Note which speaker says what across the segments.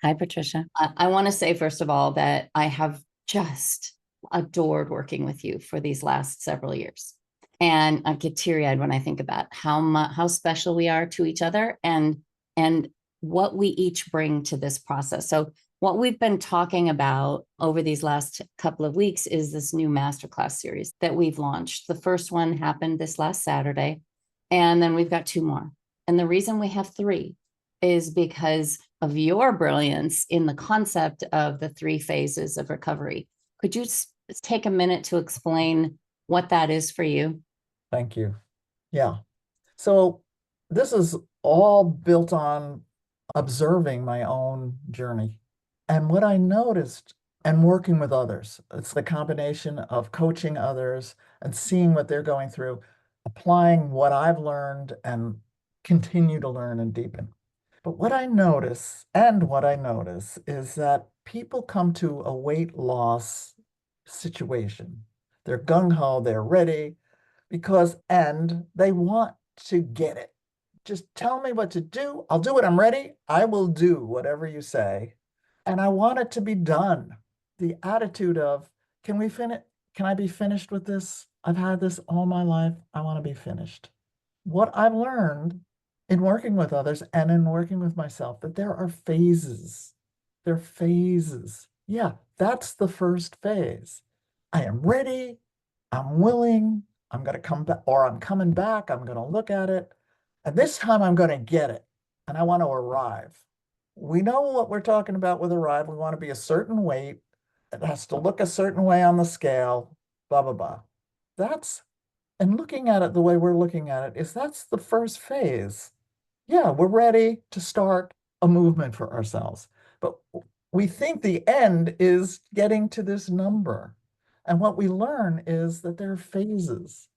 Speaker 1: Hi, Patricia. I want to say, first of all, that I have just adored working with you for these last several years. And I get teary-eyed when I think about how special we are to each other and what we each bring to this process. So what we've been talking about over these last couple of weeks is this new masterclass series that we've launched. The first one happened this last Saturday, and then we've got two more. And the reason we have three is because of your brilliance in the concept of the three phases of recovery. Could you take a minute to explain what that is for you?
Speaker 2: Thank you. Yeah. So this is all built on observing my own journey. And what I noticed and working with others, it's the combination of coaching others and seeing what they're going through, applying what I've learned and continue to learn and deepen. But what I notice is that people come to a weight loss situation. They're gung ho, they're ready and they want to get it. Just tell me what to do. I'll do it. I'm ready. I will do whatever you say. And I want it to be done. The attitude of, can we finish? Can I be finished with this? I've had this all my life. I want to be finished. What I've learned in working with others and in working with myself, that there are phases. There are phases. Yeah, that's the first phase. I am ready. I'm willing. I'm going to come back, or I'm coming back. I'm going to look at it. And this time I'm going to get it. And I want to arrive. We know what we're talking about with arrive. We want to be a certain weight. It has to look a certain way on the scale, blah, blah, blah. That's, and looking at it the way we're looking at it is that's the first phase. Yeah, we're ready to start a movement for ourselves. But we think the end is getting to this number. And what we learn is that there are phases.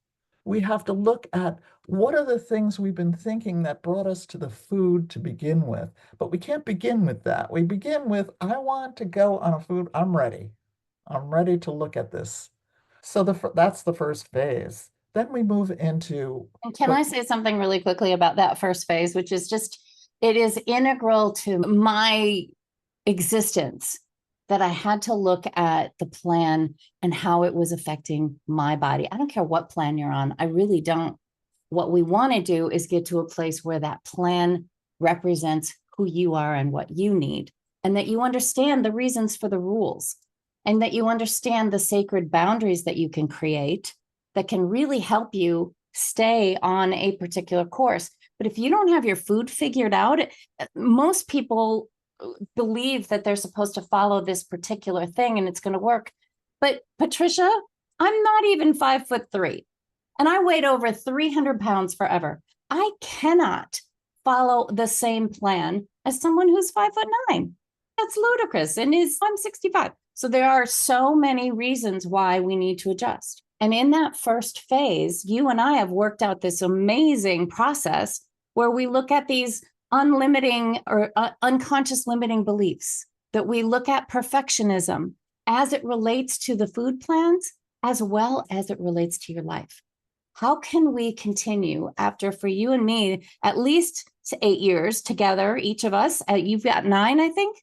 Speaker 2: We have to look at what are the things we've been thinking that brought us to the food to begin with. But we can't begin with that. We begin with, I want to go on a food, I'm ready. I'm ready to look at this. So that's the first phase. Then we move into
Speaker 1: And can
Speaker 2: what,
Speaker 1: I say something really quickly about that first phase, which is just, it is integral to my existence that I had to look at the plan and how it was affecting my body. I don't care what plan you're on. I really don't. What we want to do is get to a place where that plan represents who you are and what you need, and that you understand the reasons for the rules, and that you understand the sacred boundaries that you can create that can really help you stay on a particular course. But if you don't have your food figured out, most people believe that they're supposed to follow this particular thing and it's going to work. But Patricia, I'm not even 5'3" and I weighed over 300 pounds forever. I cannot follow the same plan as someone who's 5'9". That's ludicrous. And I'm 65. So there are so many reasons why we need to adjust. And in that first phase, you and I have worked out this amazing process where we look at these unlimiting or unconscious limiting beliefs, that we look at perfectionism as it relates to the food plans, as well as it relates to your life. How can we continue after, for you and me, at least 8 years together, each of us? You've got 9, I think.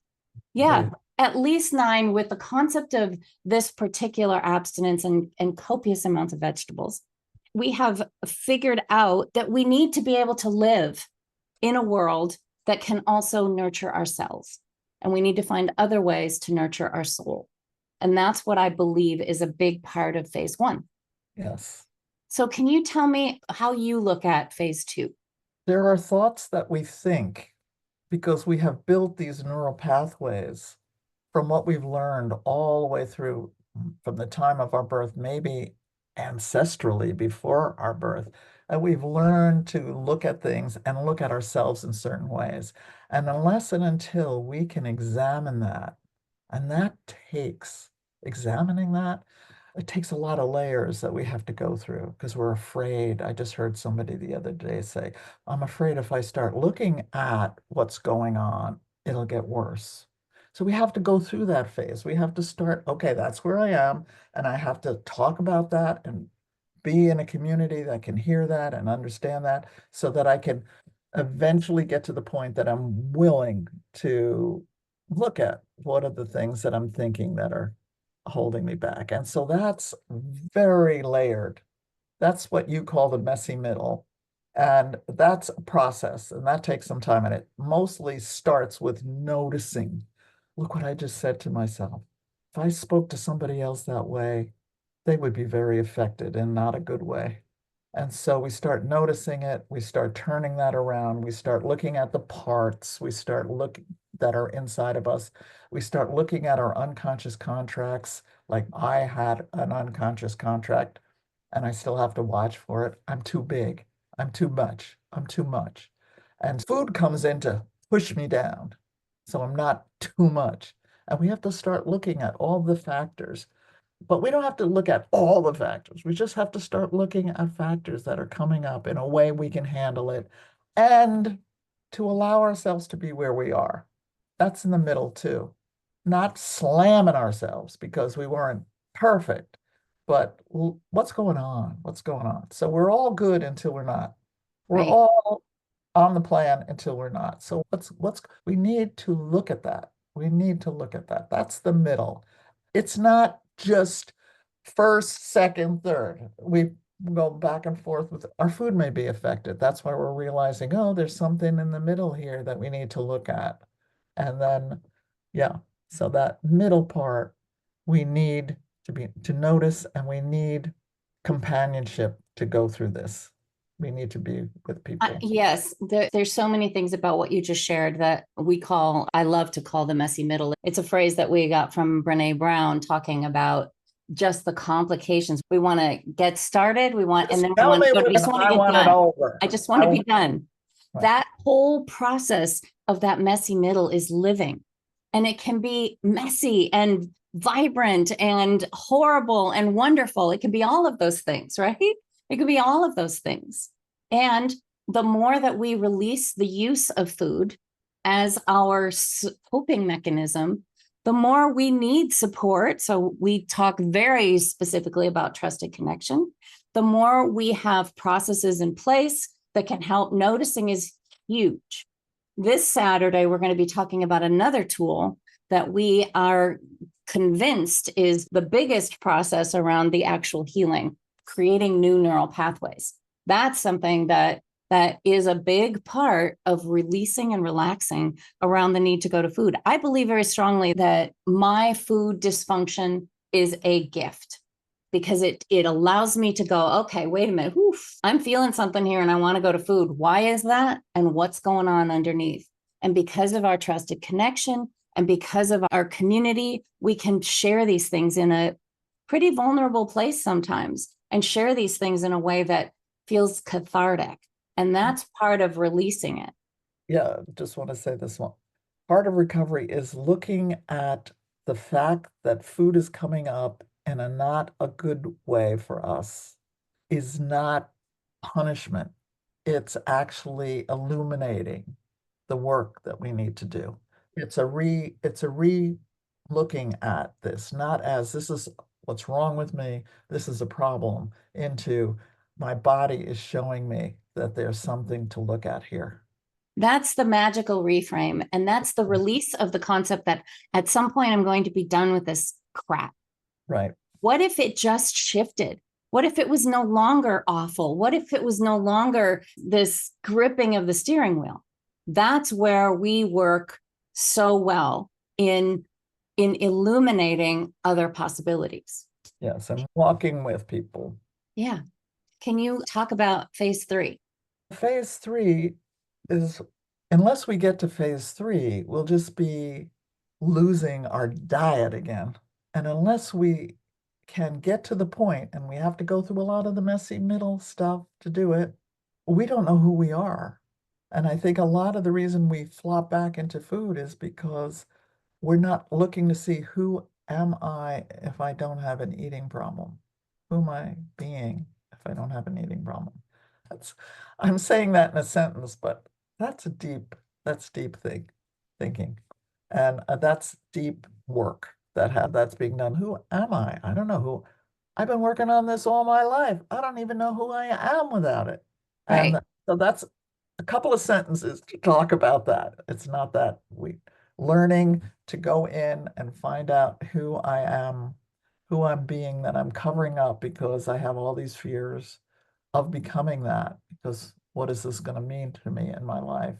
Speaker 1: Yeah,
Speaker 2: right.
Speaker 1: at least 9 with the concept of this particular abstinence and copious amounts of vegetables. We have figured out that we need to be able to live in a world that can also nurture ourselves. And we need to find other ways to nurture our soul. And that's what I believe is a big part of phase one.
Speaker 2: Yes.
Speaker 1: So, can you tell me how you look at phase two?
Speaker 2: There are thoughts that we think because we have built these neural pathways from what we've learned all the way through from the time of our birth, maybe ancestrally before our birth. And we've learned to look at things and look at ourselves in certain ways. And unless and until we can examine that, and that takes examining that, it takes a lot of layers that we have to go through because we're afraid. I just heard somebody the other day say, I'm afraid if I start looking at what's going on, it'll get worse. So we have to go through that phase. We have to start, okay, that's where I am. And I have to talk about that and be in a community that can hear that and understand that so that I can eventually get to the point that I'm willing to look at what are the things that I'm thinking that are holding me back. And so that's very layered. That's what you call the messy middle. And that's a process, and that takes some time. And it mostly starts with noticing. Look what I just said to myself. If I spoke to somebody else that way, they would be very affected in not a good way. And so we start noticing it, we start turning that around, we start looking at the parts, we start looking that are inside of us, we start looking at our unconscious contracts. Like I had an unconscious contract and I still have to watch for it. I'm too big, I'm too much, I'm too much. And food comes in to push me down. So I'm not too much. And we have to start looking at all the factors, but we don't have to look at all the factors. We just have to start looking at factors that are coming up in a way we can handle it and to allow ourselves to be where we are. That's in the middle too. Not slamming ourselves because we weren't perfect, but what's going on? What's going on? So we're all good until we're not. We're
Speaker 1: Right.
Speaker 2: all on the plan until we're not. So what's we need to look at that. We need to look at that. That's the middle. It's not just first, second, third. We go back and forth with our food may be affected. That's why we're realizing, oh, there's something in the middle here that we need to look at. And then, yeah, so that middle part we need to notice, and we need companionship to go through this. We need to be with people.
Speaker 1: Yes, there's so many things about what you just shared that I love to call the messy middle. It's a phrase that we got from Brene Brown talking about just the complications. We want to get started, and
Speaker 2: Just
Speaker 1: then
Speaker 2: tell me
Speaker 1: we
Speaker 2: when
Speaker 1: just want to
Speaker 2: I
Speaker 1: get
Speaker 2: want it
Speaker 1: done.
Speaker 2: over.
Speaker 1: I just want to be done.
Speaker 2: Right.
Speaker 1: That whole process of that messy middle is living. And it can be messy and vibrant and horrible and wonderful. It can be all of those things, right? It could be all of those things. And the more that we release the use of food as our coping mechanism, the more we need support. So we talk very specifically about trusted connection. The more we have processes in place that can help. Noticing is huge. This Saturday, we're going to be talking about another tool that we are convinced is the biggest process around the actual healing, creating new neural pathways. That's something that is a big part of releasing and relaxing around the need to go to food. I believe very strongly that my food dysfunction is a gift because it allows me to go, okay, wait a minute, oof, I'm feeling something here and I want to go to food. Why is that? And what's going on underneath? And because of our trusted connection and because of our community, we can share these things in a pretty vulnerable place sometimes and share these things in a way that feels cathartic. And that's part of releasing it.
Speaker 2: Yeah, just want to say this one. Part of recovery is looking at the fact that food is coming up in a not a good way for us is not punishment. It's actually illuminating the work that we need to do. It's a re looking at this, not as this is what's wrong with me, this is a problem, into my body is showing me that there's something to look at here.
Speaker 1: That's the magical reframe. And that's the release of the concept that at some point I'm going to be done with this crap.
Speaker 2: Right.
Speaker 1: What if it just shifted? What if it was no longer awful? What if it was no longer this gripping of the steering wheel? That's where we work so well in illuminating other possibilities.
Speaker 2: Yes, I'm walking with people.
Speaker 1: Yeah. Can you talk about phase 3?
Speaker 2: Phase three is, unless we get to phase three, we'll just be losing our diet again. And unless we can get to the point, and we have to go through a lot of the messy middle stuff to do it, we don't know who we are. And I think a lot of the reason we flop back into food is because we're not looking to see who am I if I don't have an eating problem? Who am I being if I don't have an eating problem? That's I'm saying that in a sentence, but that's deep thinking. And that's deep work that's being done. Who am I? I don't know who. I've been working on this all my life. I don't even know who I am without it.
Speaker 1: Right.
Speaker 2: And so that's a couple of sentences to talk about that. It's not that learning to go in and find out who I am, who I'm being, that I'm covering up because I have all these fears of becoming that. Because what is this going to mean to me in my life?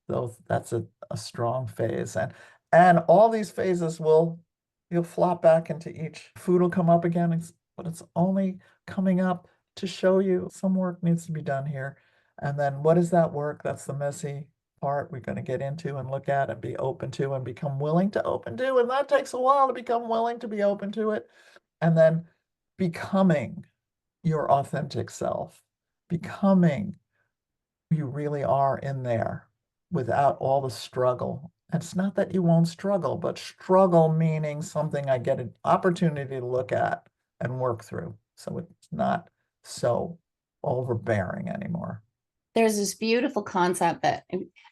Speaker 2: Though that's a strong phase. And all these phases you'll flop back into each. Food will come up again, but it's only coming up to show you some work needs to be done here. And then what is that work? That's the messy part we're going to get into and look at and be open to and become willing to open to. And that takes a while to become willing to be open to it. And then becoming your authentic self, becoming who you really are in there without all the struggle. And it's not that you won't struggle, but struggle meaning something I get an opportunity to look at and work through. So it's not so overbearing anymore.
Speaker 1: There's this beautiful concept that,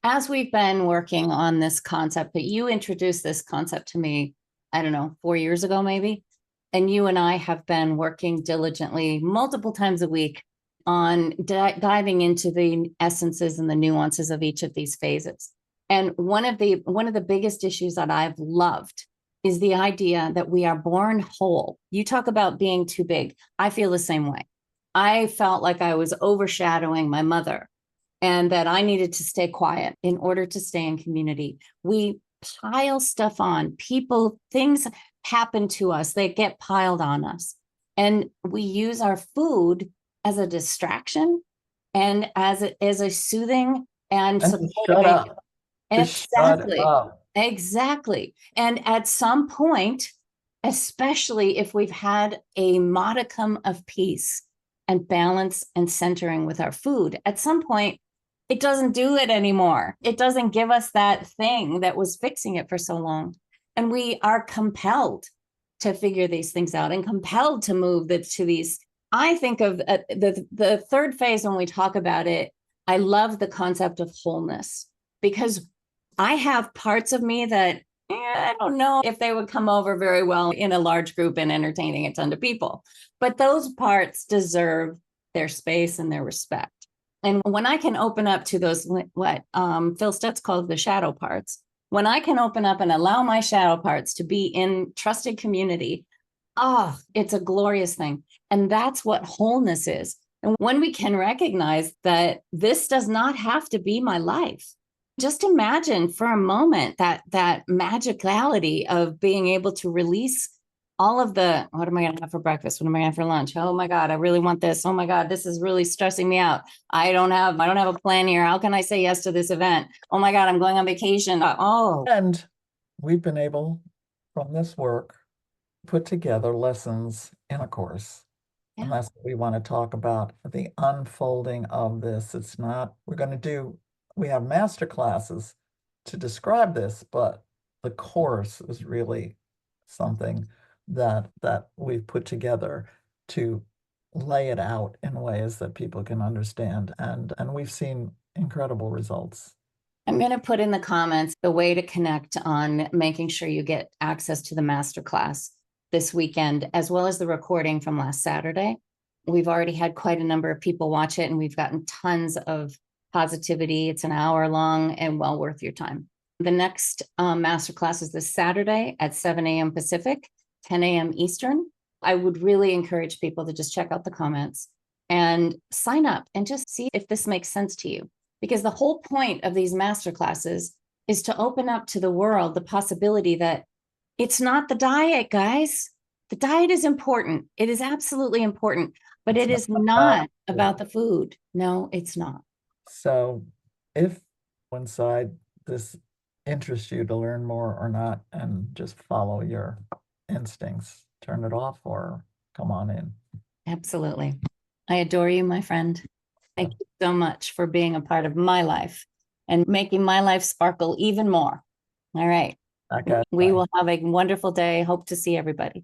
Speaker 1: as we've been working on this concept, but you introduced this concept to me, I don't know, 4 years ago, maybe. And you and I have been working diligently multiple times a week on diving into the essences and the nuances of each of these phases. And one of the biggest issues that I've loved is the idea that we are born whole. You talk about being too big. I feel the same way. I felt like I was overshadowing my mother and that I needed to stay quiet in order to stay in community. We pile stuff on people, things happen to us, they get piled on us. And we use our food as a distraction and as a soothing and
Speaker 2: Shut
Speaker 1: supporting.
Speaker 2: up. Just shut
Speaker 1: Exactly.
Speaker 2: up.
Speaker 1: Exactly. And at some point, especially if we've had a modicum of peace and balance and centering with our food, at some point, it doesn't do it anymore. It doesn't give us that thing that was fixing it for so long. And we are compelled to figure these things out and compelled to move to these. I think of the third phase when we talk about it. I love the concept of wholeness because I have parts of me that I don't know if they would come over very well in a large group and entertaining a ton of people. But those parts deserve their space and their respect. And when I can open up to those, what Phil Stutz calls the shadow parts, when I can open up and allow my shadow parts to be in trusted community, it's a glorious thing. And that's what wholeness is. And when we can recognize that this does not have to be my life, just imagine for a moment that magicality of being able to release all of the, what am I going to have for breakfast? What am I going to have for lunch? Oh my God, I really want this. Oh my God, this is really stressing me out. I don't have a plan here. How can I say yes to this event? Oh my God, I'm going on vacation.
Speaker 2: And we've been able, from this work, put together lessons in a course.
Speaker 1: Yeah.
Speaker 2: And that's what we want to talk about, the unfolding of this. It's not, we have master classes to describe this, but the course is really something that we've put together to lay it out in ways that people can understand. And we've seen incredible results.
Speaker 1: I'm going to put in the comments the way to connect on making sure you get access to the masterclass this weekend, as well as the recording from last Saturday. We've already had quite a number of people watch it, and we've gotten tons of positivity. It's an hour long and well worth your time. The next masterclass is this Saturday at 7 a.m. Pacific, 10 a.m. Eastern. I would really encourage people to just check out the comments and sign up and just see if this makes sense to you. Because the whole point of these masterclasses is to open up to the world the possibility that it's not the diet, guys. The diet is important. It is absolutely important, but it is not about the food. No, it's not.
Speaker 2: So if inside this interests you to learn more or not, and just follow your instincts, turn it off or come on in.
Speaker 1: Absolutely. I adore you, my friend. Thank you so much for being a part of my life and making my life sparkle even more. All right.
Speaker 2: Okay.
Speaker 1: We will have a wonderful day. Hope to see everybody.